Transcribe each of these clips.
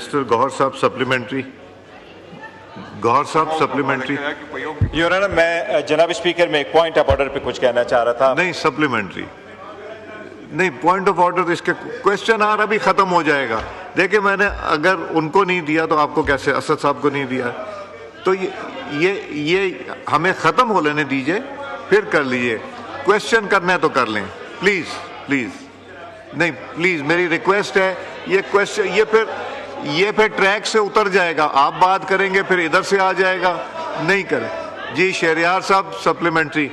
Minister Gohar Saab, supplementary. Gohar Saab, supplementary. Your Honor, میں جناب speaker میں ایک پوائنٹ آف آرڈر پہ کچھ کہنا چاہ رہا تھا. نہیں, سپلیمنٹری نہیں, پوائنٹ آف آرڈر. اس کے کوشچن آر ابھی ختم ہو جائے گا. دیکھیں, میں نے اگر ان کو نہیں دیا تو آپ کو کیسے, اسد صاحب کو نہیں دیا, تو یہ ہمیں ختم ہو لینے دیجئے, پھر کر لیجئے. کوشچن کرنا ہے تو کر لیں, پلیز پلیز. نہیں پلیز, میری ریکویسٹ ہے. یہ کوشچن یہ پھر ٹریک سے اتر جائے گا. آپ بات کریں گے پھر ادھر سے آ جائے گا. نہیں کریں. جی شہریار صاحب سپلیمنٹری.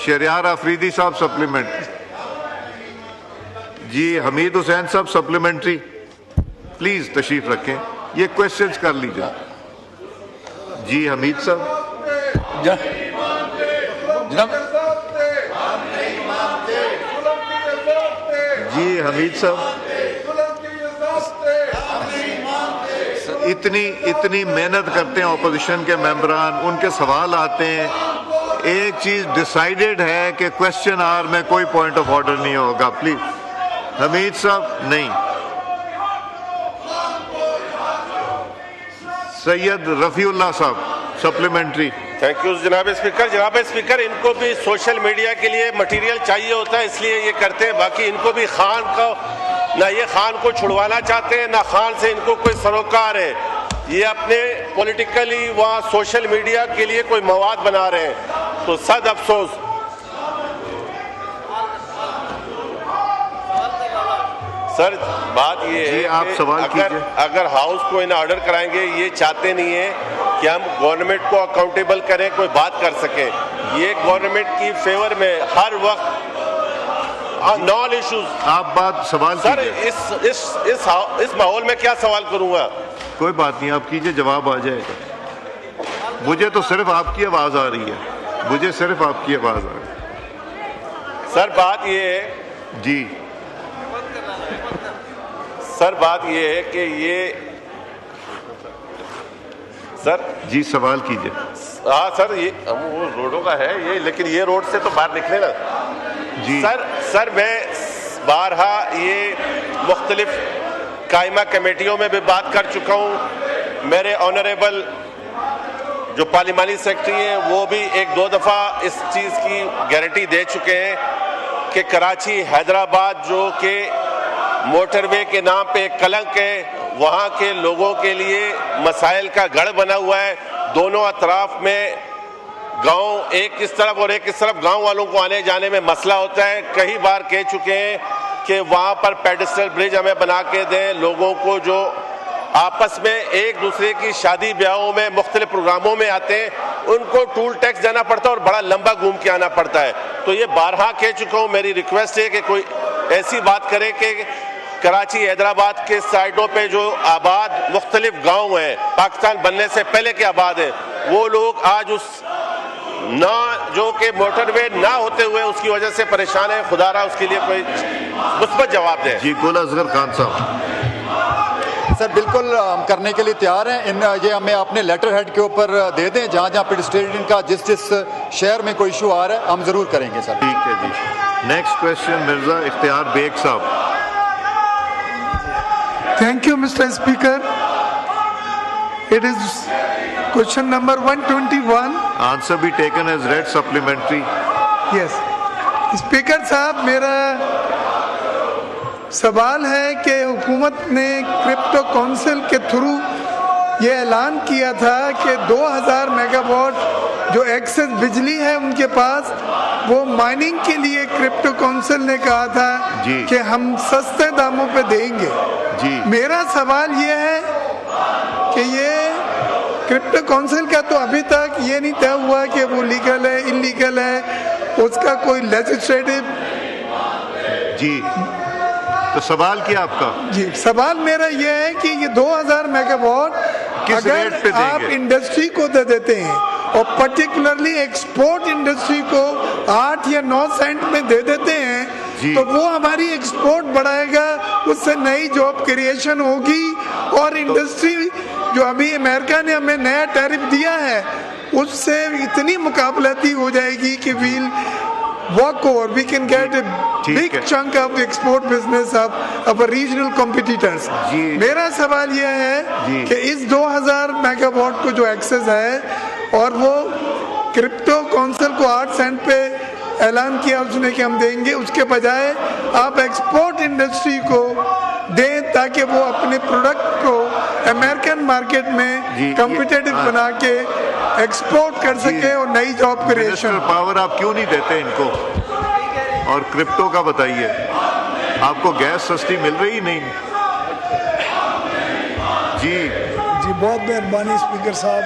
شہریار آفریدی صاحب سپلیمنٹری. جی حمید حسین صاحب سپلیمنٹری. پلیز تشریف رکھیں, یہ کوشچنز کر لیجیے. جی حمید صاحب. جناب جی حمید صاحب, اتنی محنت کرتے ہیں اپوزیشن کے ممبران, ان کے سوال آتے ہیں. ایک چیز ڈیسائیڈڈ ہے کہ کوشچن آر میں کوئی پوائنٹ آف آرڈر نہیں ہوگا. پلیز حمید صاحب. نہیں. سید رفیع اللہ صاحب سپلیمنٹری. تھینک یو جناب اسپیکر. جناب اسپیکر, ان کو بھی سوشل میڈیا کے لیے مٹیریل چاہیے ہوتا ہے, اس لیے یہ کرتے ہیں. باقی ان کو بھی خان کا, نہ یہ خان کو چھڑوانا چاہتے ہیں, نہ خان سے ان کو کوئی سروکار ہے. یہ اپنے پولیٹیکلی وہاں سوشل میڈیا کے لیے کوئی مواد بنا رہے ہیں, تو صد افسوس. سر بات یہ ہے آپ سوال کیجئے. اگر ہاؤس کو ان آرڈر کرائیں گے, یہ چاہتے نہیں ہیں کہ ہم گورنمنٹ کو اکاؤنٹیبل کریں, کوئی بات کر سکیں. یہ گورنمنٹ کی فیور میں ہر وقت نال ایشوز. آپ بات سوال سر کیجئے. اس ماحول میں کیا سوال کروں گا؟ کوئی بات نہیں, آپ کیجئے, جواب آ جائے گا. مجھے تو صرف آپ کی آواز آ رہی ہے. مجھے صرف آپ کی آواز آ رہی ہے. سر بات یہ ہے. جی سر بات یہ ہے کہ یہ سر. جی سوال کیجئے. ہاں سر, یہ وہ روڈوں کا ہے یہ, لیکن یہ روڈ سے تو باہر نکلے نا. جی سر میں بارہا یہ مختلف قائمہ کمیٹیوں میں بھی بات کر چکا ہوں. میرے آنریبل جو پارلیمانی سیکرٹری ہیں وہ بھی ایک دو دفعہ اس چیز کی گارنٹی دے چکے ہیں کہ کراچی حیدرآباد جو کہ موٹر وے کے نام پہ ایک کلنک ہے, وہاں کے لوگوں کے لیے مسائل کا گڑھ بنا ہوا ہے. دونوں اطراف میں گاؤں ایک اس طرف اور ایک اس طرف, گاؤں والوں کو آنے جانے میں مسئلہ ہوتا ہے. کئی بار کہہ چکے ہیں کہ وہاں پر پیڈسٹل برج ہمیں بنا کے دیں. لوگوں کو جو آپس میں ایک دوسرے کی شادی بیاہوں میں مختلف پروگراموں میں آتے ہیں, ان کو ٹول ٹیکس دینا پڑتا ہے اور بڑا لمبا گھوم کے آنا پڑتا ہے. تو یہ بارہا کہہ چکا ہوں. میری ریکویسٹ ہے کہ کوئی ایسی بات کرے کہ کراچی حیدرآباد کے سائٹوں پہ جو آباد مختلف گاؤں ہیں, پاکستان بننے سے پہلے کے آباد ہیں, وہ لوگ آج اس نہ جو کہ موٹر وے نہ ہوتے ہوئے اس کی وجہ سے پریشان ہے. خدا را اس کے لیے کوئی مثبت جواب دے. جی گل اصغر خان صاحب. سر بالکل ہم کرنے کے لیے تیار ہیں. یہ ہمیں اپنے لیٹر ہیڈ کے اوپر دے دیں, جہاں جہاں پیڈسٹرین کا جس شہر میں کوئی ایشو آ رہا ہے ہم ضرور کریں گے سر. ٹھیک ہے جی. نیکسٹ کوشچن مرزا اختیار بیگ صاحب. Thank you, Mr. Speaker. It is question number 121. Answer be taken as read supplementary. Yes. Speaker صاحب, میرا سوال ہے کہ حکومت نے کرپٹو کونسل کے تھرو یہ اعلان کیا تھا کہ 2000 میگا واٹ جو ایکسس بجلی ہے ان کے پاس, وہ مائننگ کے لیے کرپٹو کونسل نے کہا تھا کہ ہم سستے داموں پہ دیں گے. میرا سوال یہ ہے کہ یہ کرپٹو کونسل کا تو ابھی تک یہ نہیں طے ہوا کہ وہ لیگل ہے ان لیگل ہے, اس کا کوئی لیجسلیٹو. جی تو سوال کیا آپ کا؟ جی سوال میرا یہ ہے کہ یہ 2000 میگا واٹ اگر آپ انڈسٹری کو دے دیتے ہیں اور پرٹیکولرلی ایکسپورٹ انڈسٹری کو 8 یا 9 سینٹ میں دے دیتے ہیں, تو وہ ہماری ایکسپورٹ بڑھائے گا, اس سے نئی جاب کریشن ہوگی, اور انڈسٹری جو ابھی امریکہ نے ہمیں نیا ٹیرف دیا ہے اس سے اتنی مقابلتی ہو جائے گی کہ well walk over. We can get a big chunk of the export business of our regional competitors. میرا سوال یہ ہے کہ اس 2000 میگا واٹ کو جو ایکسس ہے اور وہ کرپٹو کونسل کو 8 سینٹ پہ اعلان کیا اس نے کہ ہم دیں گے، اس کے بجائے آپ ایکسپورٹ انڈسٹری کو دیں تاکہ وہ اپنے پروڈکٹ کو امریکن مارکیٹ میں کمپیٹیٹو بنا کے ایکسپورٹ کر سکے اور نئی جاب کریشن. پاور آپ کیوں نہیں دیتے ان کو؟ اور کرپٹو کا بتائیے، آپ کو گیس سستی مل رہی نہیں؟ جی بہت مہربانی اسپیکر صاحب.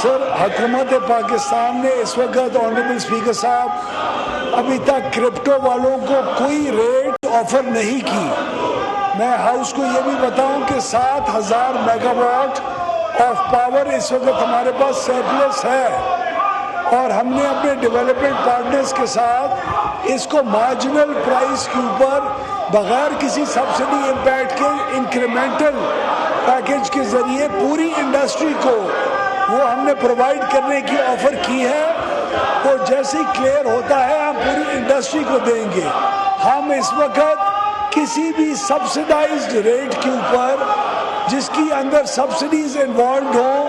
سر حکومت پاکستان نے اس وقت آنریبل اسپیکر صاحب ابھی تک کرپٹو والوں کو کوئی ریٹ آفر نہیں کی. میں ہاؤس کو یہ بھی بتاؤں کہ 7000 میگا واٹ آف پاور اس وقت ہمارے پاس سرپلس ہے اور ہم نے اپنے ڈیولپمنٹ پارٹنرز کے ساتھ اس کو مارجنل پرائس کے اوپر بغیر کسی سبسڈی امپیکٹ کے انکریمنٹل پیکیج کے ذریعے پوری انڈسٹری کو وہ ہم نے پرووائڈ کرنے کی آفر کی ہے. وہ جیسے ہی کلیئر ہوتا ہے ہم پوری انڈسٹری کو دیں گے. ہم اس وقت کسی بھی سبسڈائزڈ ریٹ کے اوپر جس کی اندر سبسڈیز انوالوڈ ہوں،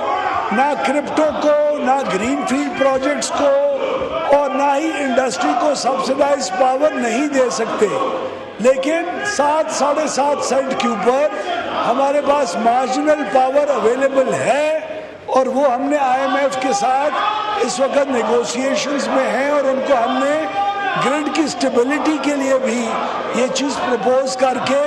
نہ کرپٹو کو، نہ گرین فیلڈ پروجیکٹس کو اور نہ ہی انڈسٹری کو سبسڈائز پاور نہیں دے سکتے. لیکن 7-7.5 سینٹ کے اوپر ہمارے پاس مارجنل پاور اویلیبل ہے اور وہ ہم نے IMF کے ساتھ اس وقت نیگوشیشنز میں ہیں اور ان کو ہم نے گرڈ کی سٹیبلٹی کے لیے بھی یہ چیز پروپوز کر کے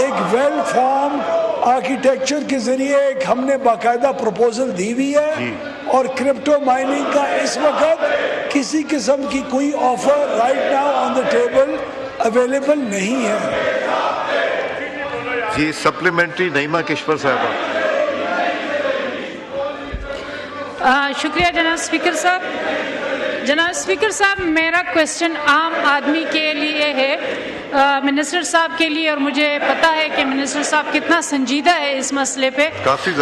ایک ویل فارم آرکیٹیکچر کے ذریعے ایک ہم نے باقاعدہ پروپوزل دی ہوئی ہے. اور کرپٹو مائننگ کا اس وقت کسی قسم کی کوئی offer right now on the table available نہیں ہے. جی سپلیمنٹری نعیمہ کشور صاحبہ. شکریہ جناب اسپیکر صاحب. جناب اسپیکر صاحب میرا کوشچن عام آدمی کے لیے ہے، منسٹر صاحب کے لیے، اور مجھے پتا ہے کہ منسٹر صاحب کتنا سنجیدہ ہے اس مسئلے پہ، کافی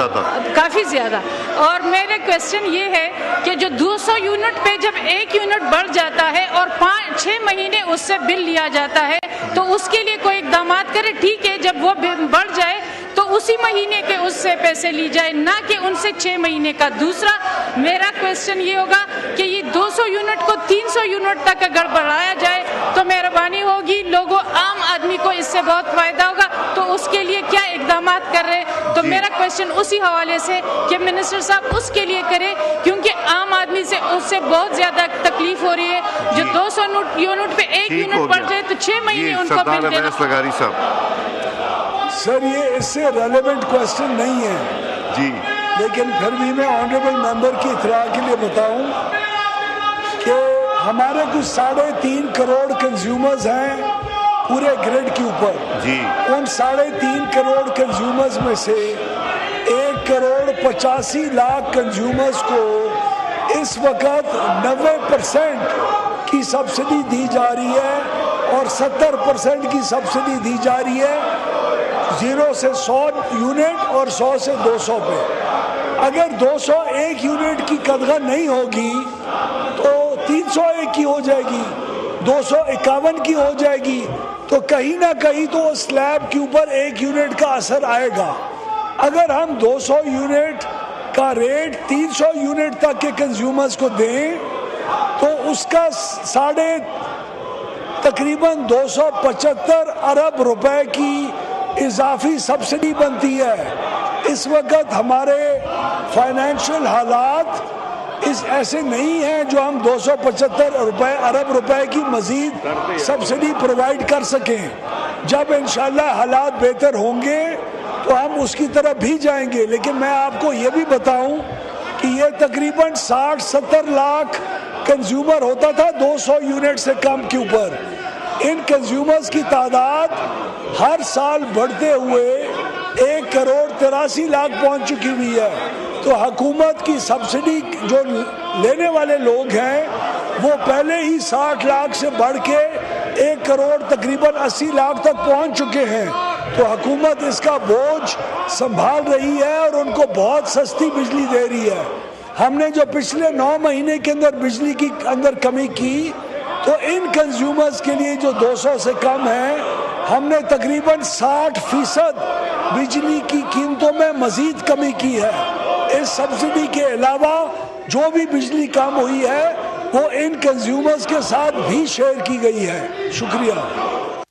زیادہ. اور میرا کوشچن یہ ہے کہ جو 200 یونٹ پہ جب 1 یونٹ بڑھ جاتا ہے اور 5-6 مہینے اس سے بل لیا جاتا ہے تو اس کے لیے کوئی اقدامات کرے. ٹھیک ہے جب وہ بڑھ جائے تو اسی مہینے کے اس سے پیسے لی جائے، نہ کہ ان سے 6 مہینے کا. دوسرا میرا کوشچن یہ ہوگا کہ یہ 200 یونٹ کو 300 یونٹ تک اگر بڑھایا جائے تو مہربانی ہوگی، لوگوں عام آدمی کو اس سے بہت فائدہ ہوگا، تو اس کے لیے کیا اقدامات کر رہے ہیں؟ تو میرا کوشچن اسی حوالے سے کہ منسٹر صاحب اس کے لیے کرے، کیونکہ عام آدمی سے اس سے بہت زیادہ تکلیف ہو رہی ہے. جو 200 یونٹ پہ 1 یونٹ بڑھ جائے تو 6 مہینے ان کو بل دینا. سر یہ اس سے ریلیونٹ کوشچن نہیں ہے جی، لیکن پھر بھی میں آنریبل ممبر کی اطلاع کے لیے بتاؤں کہ ہمارے کچھ 3.5 کروڑ کنزیومرز ہیں پورے گریڈ کے اوپر. جی ان 3.5 کروڑ کنزیومرز میں سے 1 کروڑ 85 لاکھ کنزیومرز کو اس وقت 90% کی سبسڈی دی جا رہی ہے اور 70% کی سبسڈی دی جا رہی ہے 0 سے 100 یونٹ اور 100 سے 200 پہ. اگر 201 یونٹ کی قدغن نہیں ہوگی تو 301 کی ہو جائے گی، 251 کی ہو جائے گی، تو کہیں نہ کہیں تو سلیب کے اوپر 1 یونٹ کا اثر آئے گا. اگر ہم 200 یونٹ کا ریٹ 300 یونٹ تک کے کنزیومرز کو دیں تو اس کا تقریباً 275 ارب روپے کی اضافی سبسڈی بنتی ہے. اس وقت ہمارے فائنینشیل حالات ایسے نہیں ہیں جو ہم 275 ارب روپے کی مزید سبسڈی پرووائڈ کر سکیں. جب انشاءاللہ حالات بہتر ہوں گے تو ہم اس کی طرف بھی جائیں گے. لیکن میں آپ کو یہ بھی بتاؤں کہ یہ تقریباً 60-70 لاکھ کنزیومر ہوتا تھا 200 یونٹ سے کم کے اوپر. ان کنزیومرز کی تعداد ہر سال بڑھتے ہوئے 1 کروڑ 83 لاکھ پہنچ چکی ہوئی ہے. تو حکومت کی سبسڈی جو لینے والے لوگ ہیں وہ پہلے ہی 60 لاکھ سے بڑھ کے 1 کروڑ تقریباً 80 لاکھ تک پہنچ چکے ہیں. تو حکومت اس کا بوجھ سنبھال رہی ہے اور ان کو بہت سستی بجلی دے رہی ہے. ہم نے جو پچھلے 9 مہینے کے اندر بجلی کی اندر کمی کی تو ان کنزیومرز کے لیے جو 200 سے کم ہیں، ہم نے تقریباً 60% بجلی کی قیمتوں میں مزید کمی کی ہے۔ اس سبسڈی کے علاوہ جو بھی بجلی کم ہوئی ہے وہ ان کنزیومرز کے ساتھ بھی شیئر کی گئی ہے۔ شکریہ۔